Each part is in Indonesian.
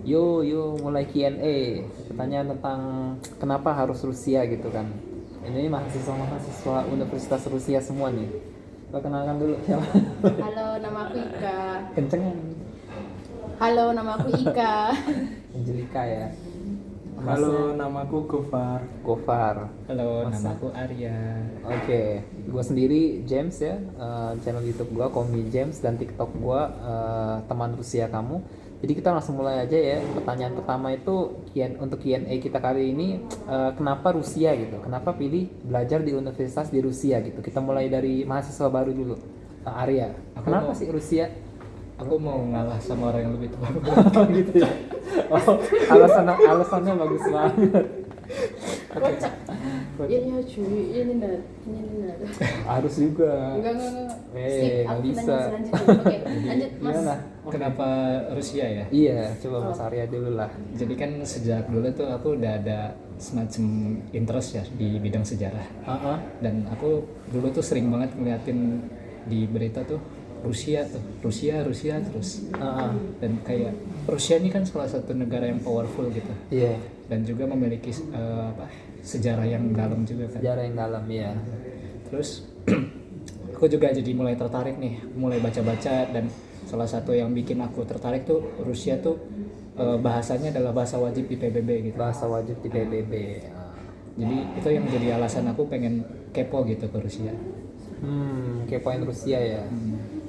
Yo, mulai Q&A. Pertanyaan tentang kenapa harus Rusia gitu kan. Ini mahasiswa Universitas Rusia semua nih. Perkenalkan dulu siapa? Halo, nama aku Ika. Kencengan. Halo, nama aku Ika. Angelika ya. Halo, namaku Gofar. Gofar. Halo, Masa? nama aku Arya. Oke, gua sendiri James ya. Channel YouTube gua Komi James dan TikTok gua teman Rusia kamu. Jadi kita langsung mulai aja ya. Pertanyaan pertama itu untuk Q&A kita kali ini, kenapa Rusia gitu? Kenapa pilih belajar di universitas di Rusia gitu? Kita mulai dari mahasiswa baru dulu. Arya, kenapa sih Rusia? Aku mau ngalah sama orang yang lebih tua. Oh gitu ya. Oh, alasannya bagus banget. Kocak. Ini cuy, ini benar. Harus juga. Enggak. Nggak Aku bisa. nanya selanjutnya. Oke, lanjut Mas. Gimana? Kenapa Rusia ya? Iya, coba Mas Arya dulu lah. Jadi kan sejak dulu tuh aku udah ada semacam interest ya di bidang sejarah. Dan aku dulu tuh sering banget ngeliatin di berita tuh Rusia terus. Dan kayak Rusia ini kan salah satu negara yang powerful gitu. Iya. Dan juga memiliki sejarah yang dalam juga kan. Sejarah yang dalam ya. Terus aku juga jadi mulai tertarik nih, mulai baca-baca, dan salah satu yang bikin aku tertarik tuh Rusia tuh bahasanya adalah bahasa wajib di PBB gitu. Bahasa wajib di PBB. Jadi itu yang jadi alasan aku pengen kepo gitu ke Rusia. Kepoin Rusia ya.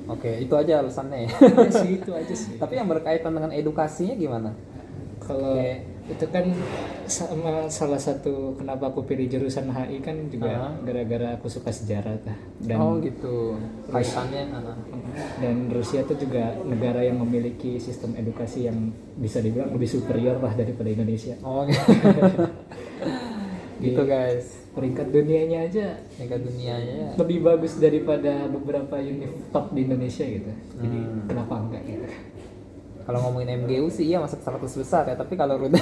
Oke, itu aja alasannya ya. Ya sih, itu aja sih. Tapi yang berkaitan dengan edukasinya gimana? Kalau itu kan sama salah satu kenapa aku pilih jurusan HI kan juga gara-gara aku suka sejarah tah. Dan Gitu. Kaitannya. dan Rusia tuh juga negara yang memiliki sistem edukasi yang bisa dibilang lebih superior lah daripada Indonesia. Oh gitu guys. Peringkat dunianya aja Tingkat dunianya ya. lebih bagus daripada beberapa univ top di Indonesia gitu. Jadi kenapa enggak gitu? Kalau ngomongin MGU sih iya masuk 100 besar ya, tapi kalau udah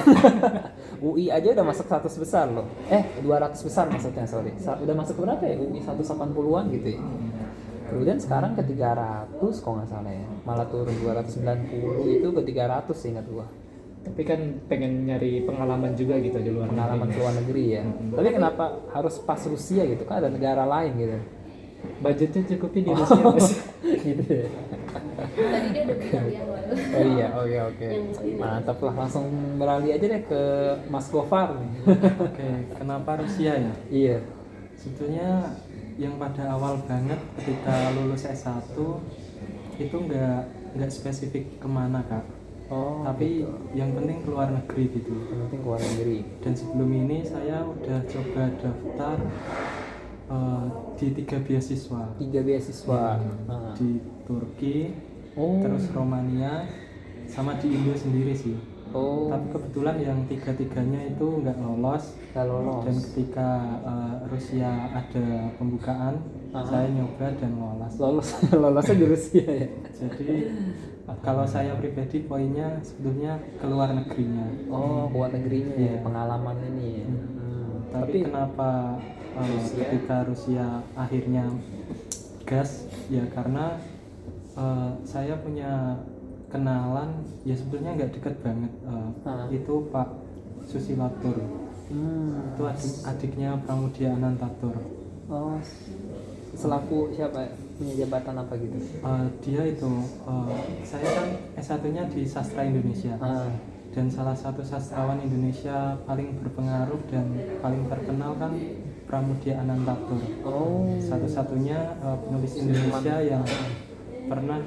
UI aja udah masuk 100 besar loh. 200 besar maksudnya, sorry. Udah masuk berapa ya? UI 180-an gitu ya. Kemudian sekarang ke 300 kalau nggak salah ya. Malah turun 290 itu ke 300 sih ingat gua. Tapi kan pengen nyari pengalaman juga gitu di luar Pengalaman ke negeri. luar negeri ya. Tapi kenapa harus pas Rusia gitu? Kan ada negara lain gitu. Budgetnya cukupnya di Rusia Mas. Gitu ya. Tadi dia udah bilang yang lalu. Oh iya, oke. Mantap lah, langsung beralih aja deh ke Mas Gofar nih. Oke, kenapa Rusia ya? Iya. Sebetulnya yang pada awal banget ketika lulus S1 itu nggak spesifik kemana Kak. Oh, Tapi gitu. yang penting keluar negeri gitu. Yang penting keluar negeri. Dan sebelum ini saya udah coba daftar di 3 beasiswa 3 beasiswa. di Turki, Oh. terus Romania, sama di Indo sendiri sih. Oh, Tapi kebetulan yang tiga-tiganya itu nggak lolos. nggak lolos. Dan ketika Rusia ada pembukaan, saya nyoba dan lolos. Lolosnya di Rusia ya. Jadi kalau saya pribadi poinnya sebetulnya keluar negerinya. Oh, keluar negerinya ya, Iya. pengalaman ini ya. Tapi kenapa ketika Rusia akhirnya gas? Ya karena saya punya kenalan, ya sebetulnya nggak deket banget. Itu Pak Susilatur. Itu adiknya Pramudia Anantatur. Oh, selaku siapa? Punya jabatan apa gitu? Dia itu saya kan S1-nya di sastra Indonesia. Dan salah satu sastrawan Indonesia paling berpengaruh dan paling terkenal kan Pramudia Anantatur. Oh, Satu-satunya penulis Indonesia yang pernah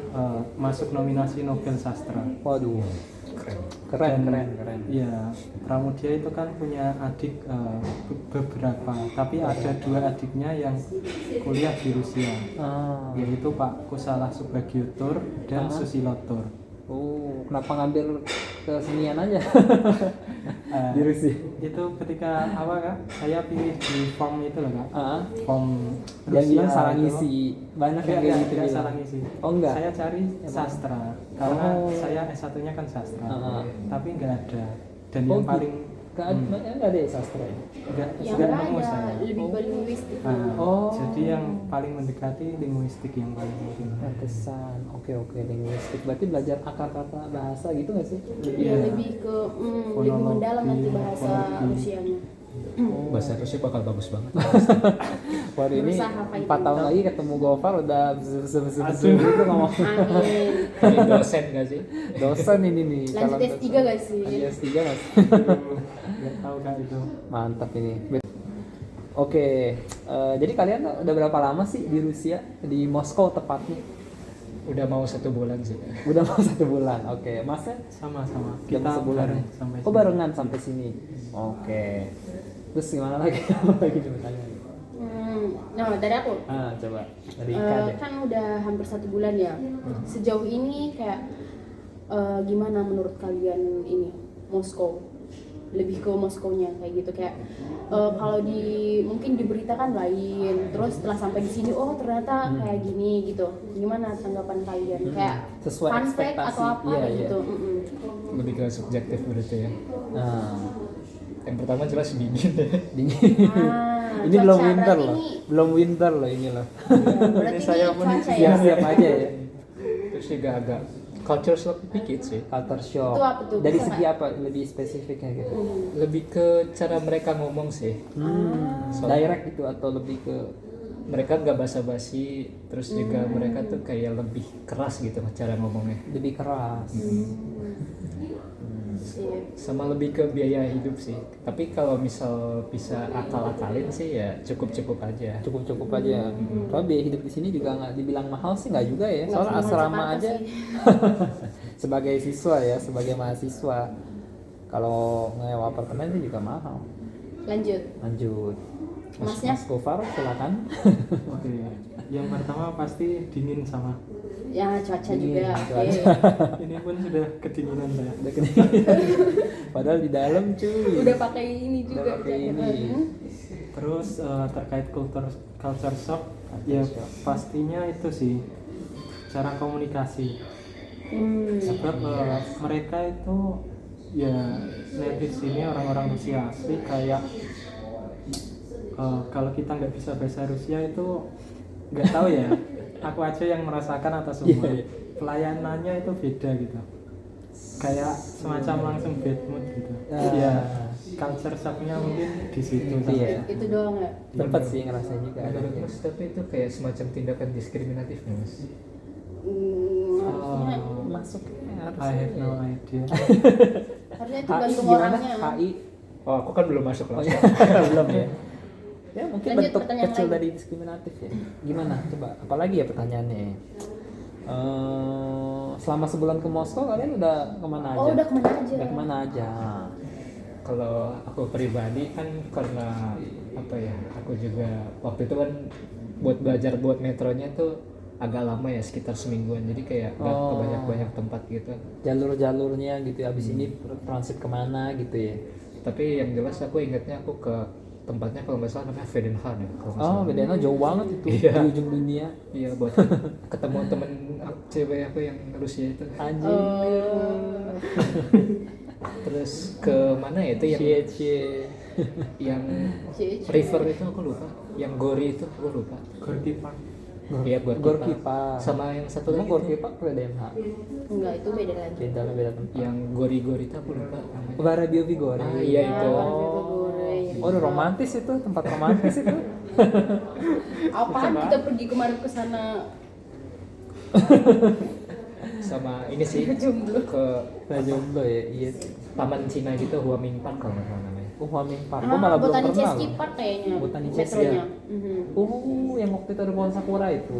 masuk nominasi Nobel Sastra. waduh. Keren. Iya, Pramudia itu kan punya adik beberapa, tapi ada 2 adiknya yang kuliah di Rusia, yaitu Pak Kusalah Subagiotur dan Susilotur. Oh, kenapa ngambil kesenian aja? Di Rusia. Itu ketika awal Kak, saya pilih di form itu loh Kak. Form Yang bilang Rusia salah itu. ngisi. Banyak yang kayak gitu Tidak bilang. salah ngisi. Oh enggak. Saya cari sastra karena Oh. saya S1-nya kan sastra. Ah. Tapi nggak ada. Dan Oh, yang paling Nggak ada ya sastra ya? Yang nggak nggak nemu ada, saya. lebih ke linguistik. Nah, Oh. jadi yang paling mendekati linguistik yang paling mungkin. Pantesan. Oke, linguistik. Berarti belajar akar kata bahasa gitu nggak sih? Ya, lebih ke lebih mendalam nanti bahasa fonologi. Rusianya. Bahasa Rusia bakal bagus banget. Waduh, ini Berusaha, Pak, 4 tahun lagi ketemu Gofar udah besu gitu ngomong. Amin. Jadi dosen gak sih? Dosen ini nih. Lanjut calon S3 dosen. gak sih? Lanjut S3 nggak sih? Nggak tahu kak itu. Mantap ini. Oke, jadi kalian udah berapa lama sih di Rusia, di Moskow tepatnya? Udah mau 1 bulan sih. Udah mau 1 bulan. Oke, masnya Sama-sama. udah Kita sebulan bareng ya? sampai Oh sini. barengan sampai sini. Oke. Terus gimana lagi? Apa lagi bertanya? Nah, dari aku. Coba dari Ika deh. Kan udah hampir 1 bulan ya. Sejauh ini kayak gimana menurut kalian ini Moskow? Lebih ke Moskownya kayak gitu kayak kalau mungkin diberitakan lain, terus setelah sampai di sini oh ternyata kayak gini gitu. Gimana tanggapan kalian? Kayak Sesuai fun fact ekspektasi. atau apa Iya, kayak iya. gitu? Lebih ke subjektif berarti ya. Nah, Yang pertama jelas dingin ya. dingin. Ah, Ini belum cuaca winter berarti loh. ini- Belum winter loh ini loh. Berarti saya ini pun cuaca ya? Siap-siap aja ya. Terus juga agak culture shock dikit sih. Culture shock. Itu apa tuh? Dari Bisa segi nggak? apa? Lebih spesifiknya gitu. Lebih ke cara mereka ngomong sih. Direct gitu atau lebih ke Mereka nggak basa-basi, terus juga mereka tuh kayak lebih keras gitu cara ngomongnya. lebih keras. Iya. Sama lebih ke biaya hidup sih. Tapi kalau misal bisa akal-akalin sih ya cukup-cukup aja. Cukup-cukup aja. Kalau biaya hidup di sini juga nggak dibilang mahal sih nggak juga ya. Nggak Soalnya semahal asrama Jakarta aja sih. sebagai siswa ya, sebagai mahasiswa. Kalau ngewa apartemen sih juga mahal. Lanjut. Lanjut. Masnya? Mas Gofar silakan. Oke. Yang pertama pasti dingin sama. Ya cuaca Dingin, juga. Oke. cuaca. Ini pun sudah kedinginan saya. Udah kedinginan. Padahal di dalam cuy. Udah pakai ini juga. Udah pakai jaket. ini. Terus terkait culture shock, ya pastinya itu sih cara komunikasi. Sebab mereka itu ya native sini orang-orang Rusia asli kayak kalau kita nggak bisa bahasa Rusia itu nggak tahu ya. Aku aja yang merasakan atau semua. Iya, iya. Pelayanannya itu beda gitu. Kayak semacam langsung bad mood gitu. Ah. Ya culture shocknya mungkin di situ. Iya. Itu doang ya. Tempat sih ngerasain juga. Menurut Mas, tapi itu kayak semacam tindakan diskriminatif nih Mas. Harusnya Masuknya I have no harusnya. idea. harusnya itu HI gantung gimana? orangnya. HI Oh, aku kan belum masuk Oh langsung. iya, belum ya. Ya mungkin Lanjut, bentuk pertanyaan kecil lain. dari diskriminatif ya. Gimana? Coba, apalagi ya pertanyaannya? Selama sebulan ke Moskow kalian udah kemana aja? Oh, udah kemana aja? Udah kemana aja? Kalau aku pribadi kan karena apa ya, aku juga waktu itu kan buat belajar buat metronya tuh agak lama ya, sekitar semingguan, jadi kayak nggak ke banyak tempat gitu. Jalur-jalurnya gitu ya, abis ini transit kemana gitu ya? Tapi yang jelas aku ingatnya aku ke tempatnya kalau nggak salah namanya Vedenhan ya kalau nggak Oh, salah. bedanya jauh banget itu, Iya. di ujung dunia. Iya, buat ketemu temen cewek aku yang Rusia itu. Anjing. Terus ke mana ya itu yang Cie. yang Cie. river itu aku lupa, yang Gori itu aku lupa. Gorky Park. Iya, buat Gorky Park. sama yang satu Emang lagi Gorky tuh, Park ke DMH? Enggak, itu beda lagi. Beda tempat. yang Gori itu aku lupa namanya. Barabio Vigore. Ah, iya itu. Oh, udah romantis itu, tempat romantis itu. Apaan kita pergi kemarin ke sana Sama ini sih jomblo. ke Nah, jomblo ya, iya sih. Taman Cina gitu, Huamin Park kalau nggak salah namanya. Huamin Park, gua malah belum Botanic pernah. Ski loh. Park kayaknya. Botanic metronya. ya. Yang waktu itu ada pohon sakura itu.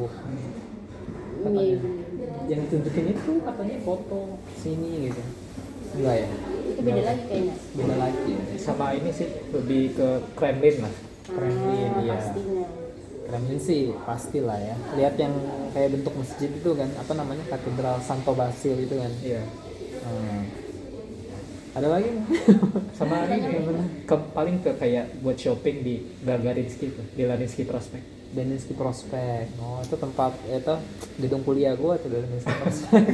Iya. Yang ditunjukin itu katanya foto sini gitu. Enggak ya? Itu beda lagi kayaknya. Beda lagi ya. Sama ini sih lebih ke Kremlin lah. Kremlin, iya. Pastinya. Kremlin sih pastilah ya. Lihat yang kayak bentuk masjid itu kan, apa namanya? Katedral Santo Basil itu kan. Iya. Hmm. Ada lagi nggak? Sama ini paling ke kayak buat shopping di Gagarinski tuh, di Laninsky Prospect. Daninsky Prospect. Oh, itu tempat gedung kuliah gua tuh Daninsky Prospect.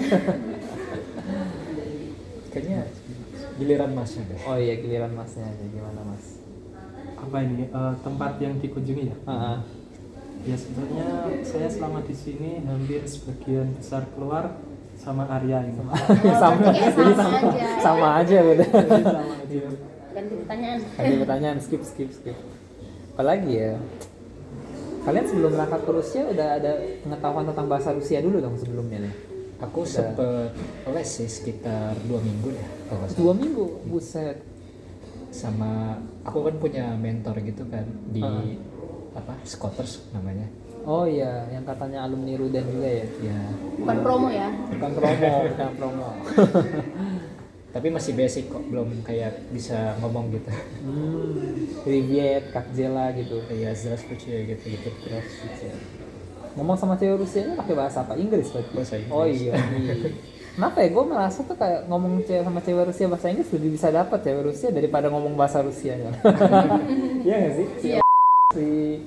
Kayaknya giliran masnya deh. Oh iya, giliran masnya aja. Gimana mas? Apa ini tempat yang dikunjungi ya? Ah, Ya sebetulnya saya selama di sini hampir sebagian besar keluar sama Arya ini. sama, berarti kayak jadi sama aja. sama aja beda. Jadi sama dia. Ganti pertanyaan. Ada pertanyaan, skip. Apalagi ya? Kalian sebelum berangkat ke Rusia udah ada pengetahuan tentang bahasa Rusia dulu dong sebelumnya nih? Aku sempet les sih sekitar 2 minggu deh kalau nggak salah. 2 minggu, buset. Sama aku kan punya mentor gitu kan di apa Scotters namanya. Oh iya, yang katanya alumni Ruden juga ya? Ya, Bukan promo ya. Bukan promo. tapi masih basic kok, belum kayak bisa ngomong gitu. Privet, Kak Jela gitu. Kayak здравствуйте gitu. Ngomong sama cewek Rusianya pakai bahasa apa? Inggris berarti? Bahasa Inggris. Oh iya. Kenapa ya? Gue merasa tuh kayak ngomong sama cewek Rusia bahasa Inggris lebih bisa dapat cewek Rusia daripada ngomong bahasa Rusianya. Iya nggak sih? Iya. Si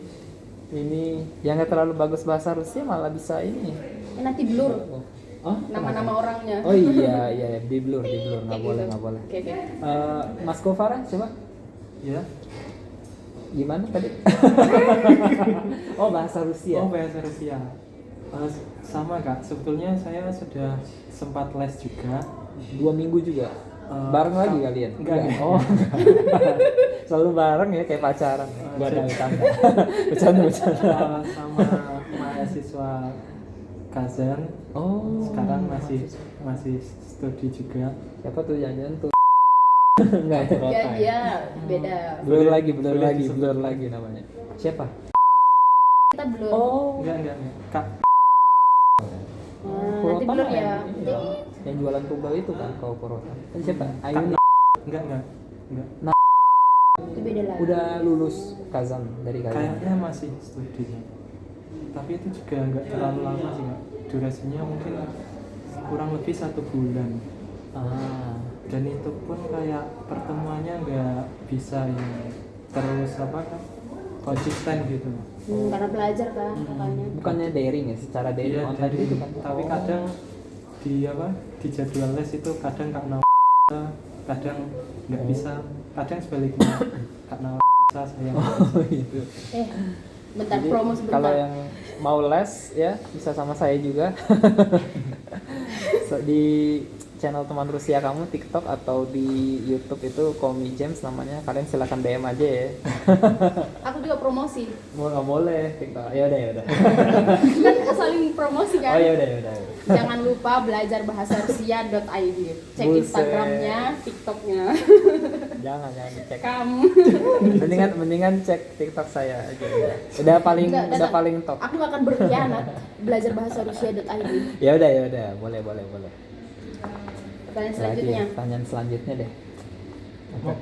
ini yang nggak terlalu bagus bahasa Rusia malah bisa ini. Nanti blur Oh, nama-nama orangnya. oh iya, di blur nggak Kayak boleh gitu. nggak boleh. Oke. Mas Gofara coba Ya. gimana tadi? Oh bahasa Rusia. Oh bahasa Rusia. Sama kak. Sebetulnya saya sudah sempat les juga. 2 minggu juga. Bareng lagi kalian? Enggak. Oh, selalu bareng ya kayak pacaran. Bercanda. Sama mahasiswa Kazan. Oh. Sekarang masih studi juga. Siapa tuh jangan tuh? Enggak ya? Ya dia beda. Blur Boleh lagi namanya. Siapa? Kita blur. Oh. Enggak. Kak. Nanti blur ya. Ini ya, yang jualan tunggal itu kan kau Purwota. Kan siapa? Ayuni. Enggak. Itu beda lah. Udah lulus Kazan dari Kazan. Kayaknya masih studinya. Tapi itu juga enggak terlalu lama sih kak. Durasinya mungkin kurang lebih 1 bulan. Dan itu pun kayak pertemuannya nggak bisa yang terus konsisten gitu. Karena belajar kan makanya. Bukannya daring ya, secara daring Iya, online dari itu kan. tapi kadang di jadwal les itu kadang Kak Nawa kadang nggak bisa, kadang sebaliknya Kak Nawa bisa saya nggak bisa. Oh itu. Bentar Jadi, promo sebentar. kalau yang mau les ya bisa sama saya juga. Di channel teman Rusia kamu TikTok atau di YouTube itu Komi James namanya. Kalian silakan DM aja ya. Aku juga promosi. Mau nggak boleh TikTok. Ya udah. Kan saling promosi kan. Oh ya udah. Jangan lupa belajar bahasa Rusia.id. Cek Buset. Instagramnya, TikToknya. Jangan dicek. Kamu. mendingan cek TikTok saya aja. Udah paling Enggak, paling top. Aku gak akan berkhianat. Belajar bahasa Rusia.id. Ya udah. Boleh. Pertanyaan Lagi selanjutnya. pertanyaan selanjutnya deh.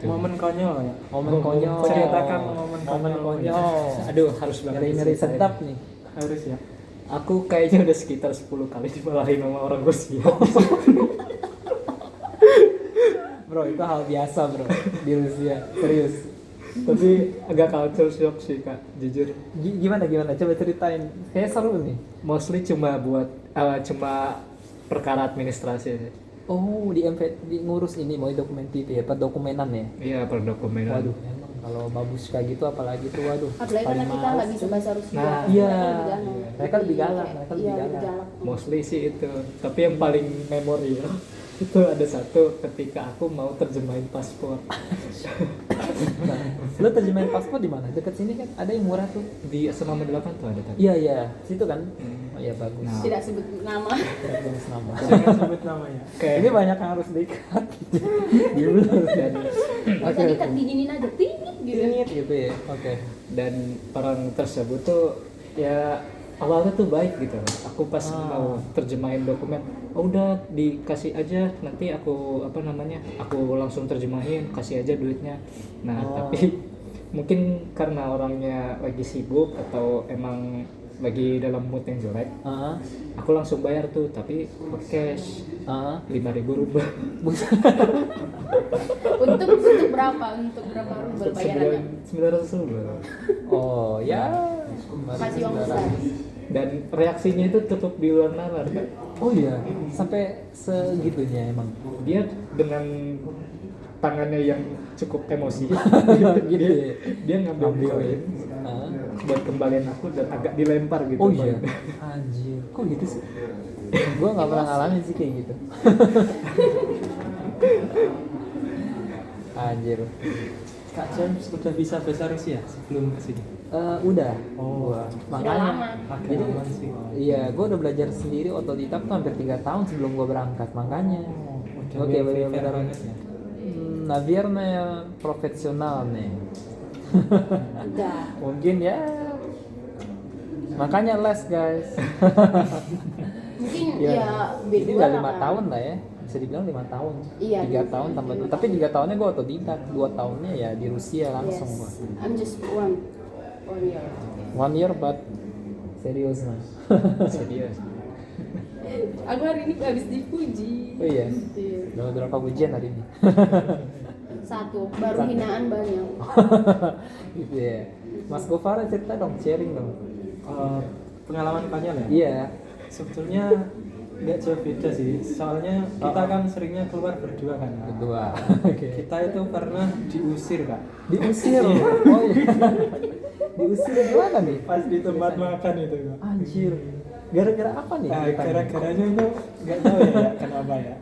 Momen konyol ya. Momen konyol. Ceritakan momen konyol. Aduh, harus banget Ngeri diceritain. sedap nih. Harus ya. Aku kayaknya udah sekitar 10 kali dimarahin sama orang Rusia. Bro, itu hal biasa bro di Rusia. Serius. Tapi agak culture shock sih kak, jujur. Gimana? Coba ceritain. Kayak seru nih. Mostly cuma perkara administrasi sih. Oh, di ngurus ini mau dokumen itu ya, dokumenan ya. Iya, perdokumenan. Waduh, emang kalau bagus kayak gitu apalagi tuh waduh. Apalagi karena kita nggak bisa bahasa Rusia. Nah, iya. Mereka Mereka lebih galak, Iya, lebih galak. Mostly sih itu. Tapi yang paling memorial itu ada satu ketika aku mau terjemahin paspor Nah, lo terjemahin paspor di mana? Dekat sini kan ada yang murah tuh. di Asrama 8 tuh ada tadi. Iya, situ kan. Oh iya bagus. Nah. Tidak sebut nama. Bagus nama. Jangan sebut namanya. Kayak Ini banyak yang harus diikat. Di blur dan Bisa diikat diginin aja, tingit gitu. Tingit gitu ya. Oke. dan orang tersebut tuh ya awalnya tuh baik gitu. Aku pas mau terjemahin dokumen, oh, udah dikasih aja, nanti aku aku langsung terjemahin, kasih aja duitnya. Nah tapi mungkin karena orangnya lagi sibuk atau emang lagi dalam mood yang jelek, aku langsung bayar tuh, tapi cash 5.000 rubel. Untuk berapa? Untuk berapa rubel bayarannya? 900 rubel. Oh ya. Masih uang besar. dan reaksinya itu cukup di luar nalar kan. Oh iya, sampai segitunya emang. Dia dengan tangannya yang cukup emosi Gitu ya. dia ngambil koin Ah. buat kembaliin aku dan agak dilempar gitu. Oh iya, anjir, kok gitu sih? Gue nggak pernah ngalamin sih kayak gitu. Anjir. Kak James udah bisa bahasa Rusia sebelum kesini? Udah. Oh, Gua. Udah Makanya. lama. agak Jadi, aman sih. iya, gue udah belajar sendiri otodidak tuh hampir 3 tahun sebelum gue berangkat. Makanya. Udah Oke, prepare benar-benar. banget ya. Navirnya profesional nih. Udah. Mungkin ya. Makanya les guys. Mungkin Iya. ya Ini B2 udah lah 5 kan. tahun lah ya. Bisa dibilang 5 tahun. Iya. 3 tahun tambah 2. Tapi 3 tahunnya gue otodidak, 2 tahunnya ya di Rusia langsung Yes. gua. I'm just one year. 1 year but serius nah. Serius. Aku hari ini habis dipuji. Oh iya. Iya. Udah berapa pujian hari ini? 1, baru hinaan banyak. Gitu ya. Mas Gofar cerita dong, sharing dong. Pengalaman konyol ya? Iya. Sebetulnya nggak jauh beda sih, soalnya kita kan seringnya keluar berdua kan. Kedua. Oke. Kita itu pernah diusir Kak. Diusir. Oh iya. Diusir gimana nih? Pas di tempat makan itu Kak. Anjir. Gara-gara apa nih? Nah, ceritanya? gara-garanya itu nggak tahu ya kenapa ya.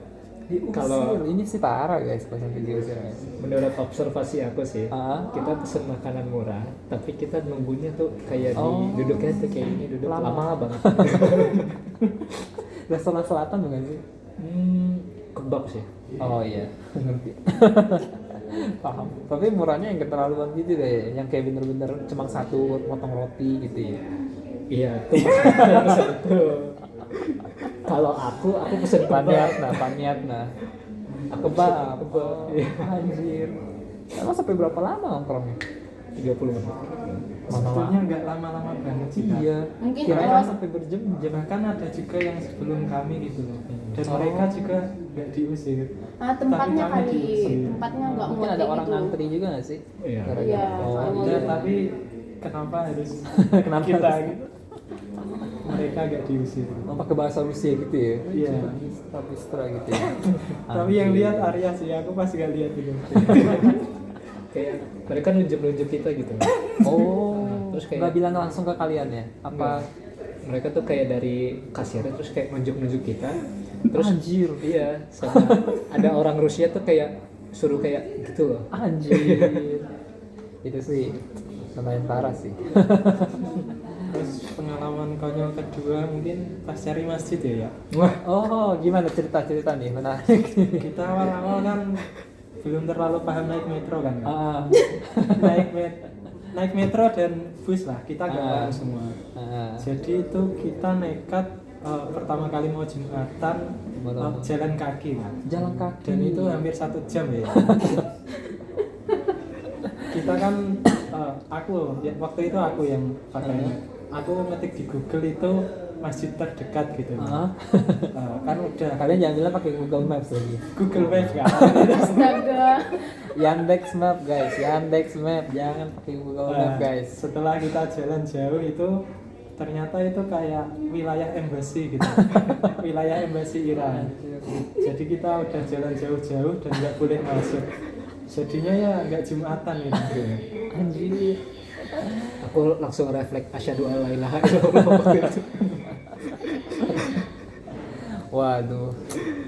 Diusir. Kalau- Ini sih parah guys, pas sampai diusir guys. Menurut observasi aku sih, Ah. kita pesen makanan murah, tapi kita nunggunya tuh kayak Oh. di duduknya tuh kayak ini, duduk Lama. lama banget. Restoran selatan bukan sih? Kebab sih. Oh iya, ngerti. Paham. Tapi murahnya yang keterlaluan gitu deh, yang kayak bener-bener cuma satu potong roti gitu ya. Iya, itu maksudnya pesen itu. Kalau aku pesen Paniat kebab. nah, paniat nah. Aku Kebab. pesen kebab. Oh, anjir. Emang sampai berapa lama nongkrongnya? 30 menit. Sebetulnya nggak lama-lama banget sih Kak. Iya. Mungkin Kirain kalau- sampai berjam-jam. Bahkan ada juga yang sebelum kami gitu loh. Dan Oh. mereka juga nggak diusir. Ah, tempatnya Tapi kami kali, diusir. tempatnya nggak Mungkin muat ada kayak orang gitu. ngantri juga nggak sih? Iya. Gara-gara- Iya, Oh, kalau Enggak, gitu. tapi kenapa harus Kenapa kita harus- gitu? Mereka nggak diusir. Oh, pakai bahasa Rusia gitu ya? Iya. Abistra gitu ya. Tapi yang lihat Arya sih, aku pas nggak lihat gitu. Kayak mereka nunjuk-nunjuk kita gitu. Oh, Terus kayak- nggak bilang langsung ke kalian ya? Apa? Mereka tuh kayak dari kasirnya terus kayak nunjuk-nunjuk kita. Terus Anjir. iya, sama ada orang Rusia tuh kayak suruh kayak gitu loh. Anjir. Itu sih lumayan parah sih. Terus pengalaman konyol kedua mungkin pas cari masjid ya. Wah, Oh, gimana cerita-cerita nih? Menarik. Kita awal-awal kan belum terlalu paham naik metro kan. Kak? Ah, naik metro dan bus lah, kita nggak Ah. paham semua. ah. Jadi itu kita nekat pertama kali mau Jumatan Betul. jalan kaki kan. Jalan kaki. Dan itu hampir 1 jam ya. Kita kan aku ya, waktu itu aku yang pakai. Aku ngetik di Google itu masjid terdekat gitu. Ah. Kan udah Kalian jangan bilang pakai Google Maps lagi. Google Maps kan. Astaga. Yandex Map guys, Yandex Map, jangan pakai Google Map guys. Setelah kita jalan jauh itu ternyata itu kayak wilayah embassy gitu. Wilayah embassy Iran. Jadi kita udah jalan jauh-jauh dan nggak boleh masuk. Jadinya ya nggak Jumatan gitu. Anjir. aku langsung refleks asyhadu alla ilaha illallah waktu itu. Waduh,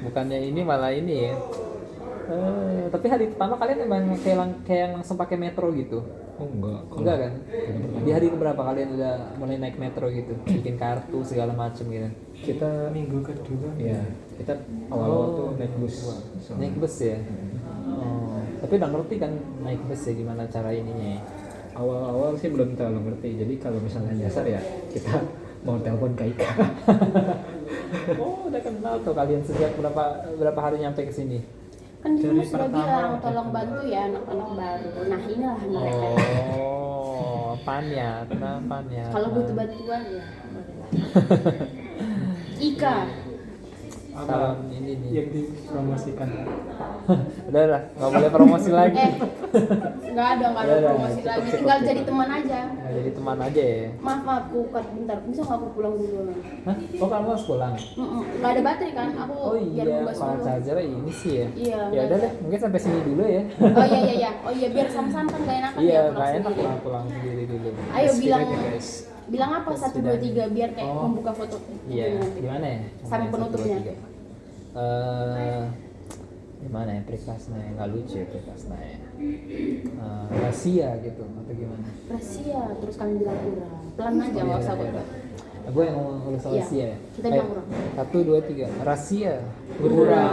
bukannya ini malah ini ya. Tapi hari pertama kalian emang kayak langsung pakai metro gitu? Oh enggak. Enggak kan? Di hari keberapa kalian udah mulai naik metro gitu? Bikin kartu segala macem gitu? Kita Minggu kedua. ya, kita awal-awal tuh naik bus. Naik bus ya? Oh, tapi udah ngerti kan naik bus ya gimana cara ininya ya? Awal-awal sih belum terlalu ngerti. Jadi kalau misalnya nyasar ya kita mau telepon ke Ika. Oh, udah kenal tuh kalian sejak berapa hari nyampe ke sini? Kan di Dari rumah sudah pertama bilang udah tolong kenal. bantu ya anak-anak baru. Nah inilah mereka. Oh, paniat, nah paniat. Kalau butuh bantuan ya boleh lah. Ika. Salon ini nih. yang dipromosikan. Udah, nggak boleh promosi lagi. Nggak ada Udah, promosi cukup, lagi, cukup, tinggal cukup. jadi teman aja. Nah, jadi teman aja ya. Maaf aku cut bentar, bisa nggak aku pulang dulu? Hah? Oh kamu harus pulang? Nggak ada baterai kan, aku Oh biar iya, ngebahas kalau dulu. charger ini sih ya. Iya, Ya udah deh, mungkin sampai sini dulu ya. Oh iya, oh iya biar sama-sama kan gak enakan Iya, ya nggak pulang enak sendiri. lah pulang sendiri dulu. Ayo bilang Speed aja, guys. bilang apa 1 2 3 biar kayak Oh. membuka foto. Iya, gimana ya? Sama penutupnya. Gimana ya Prikasna ya? Nggak lucu ya Prikasna ya. Rahasia gitu atau gimana? Rahasia, terus kami bilang kurang. Pelan aja nggak usah berat. Gue yang ngomong urus Iya, rahasia ya. kita bilang kurang. 1 2 3 rahasia. Hurra.